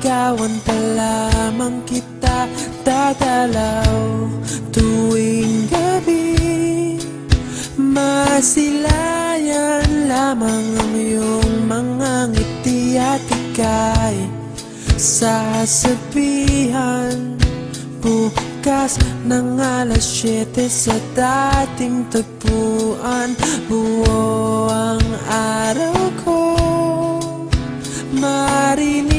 Liligawan pa lamang kita dadalaw tuwing gabi. Masilayan lamang ang iyong mga ngiti at ika'y sasabihan bukas ng alas 7 sa dating tagpuan. Buo ang araw ko, marinig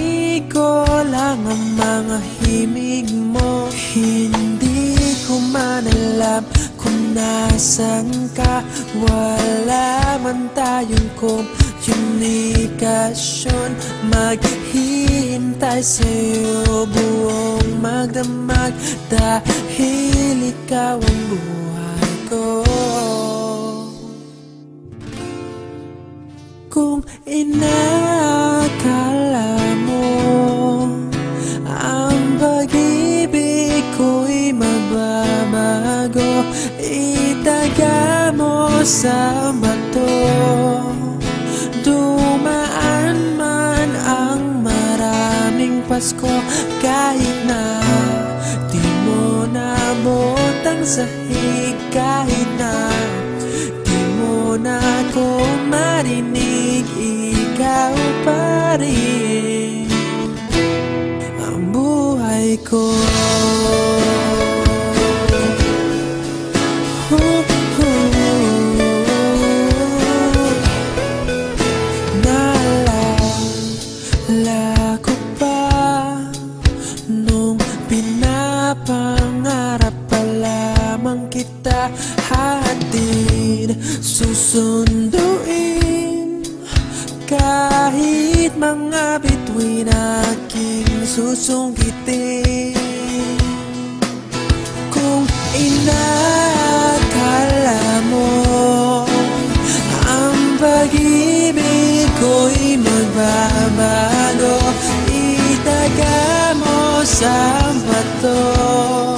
ko lang ang mga himig mo. Hindi ko man alam kung nasan ka, wala man tayong komunikasyon. Maghihintay sa'yo buong magdamag dahil ikaw ang buhay ko. Kung inakala mo ang pag-ibig ko'y mababago, itaga mo sa bato. Dumaan man ang maraming Pasko, kahit na di mo naabot ang sahig, kahit na di mo na ako marinig, ikaw pa rin ang buhay ko. Naalala ko pa nung pinapangarap pa lamang kita, hatid susunduin kahit mga bituin aking susungkitin. Kung inakala mo ang pag-ibig ko'y magbabago, itaga mo sa bato.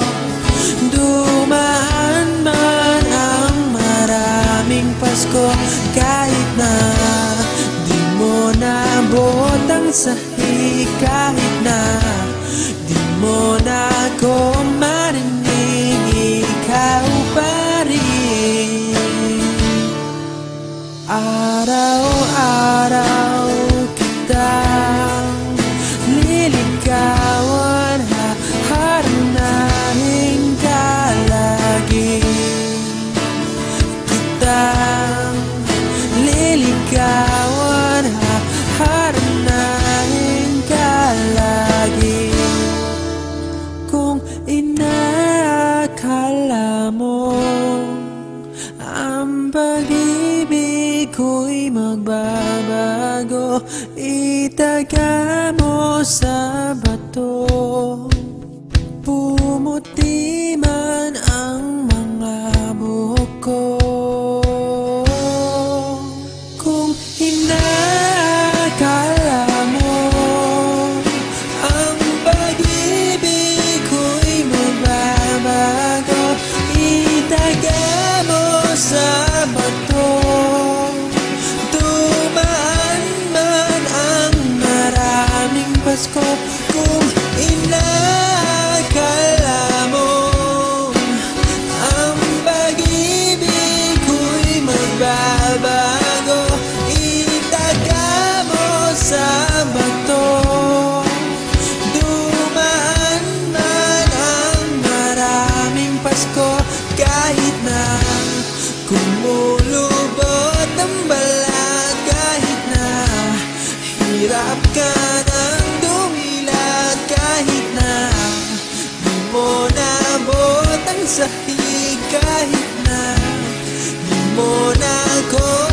Dumaan man ang maraming Pasko, kahit na di mo naabot ang sahig, kahit na di mo na ako marinig, ikaw pa rin. Araw-araw kitang liligawan, haharanahin ka lagi. Kitang liligawan, haharanahin ka lagi. Kung inakala mo ang pag-ibig ko'y magbabago, itaga mo sa bato. Pumuti man ang mga buhok ko. Kung inakala mo ang pag-ibig ko'y magbabago, itaga mo sa bato. Dumaan man ang maraming Pasko, kung inakala mo ang pag-ibig ko'y magbabago, itaga mo sa bato. Dumaan man ang maraming Pasko, kahit na kumulubot ang balat, kahit na hirap ka ng dumilat, kahit na di mo naabot ang sahig, kahit na di mo na ako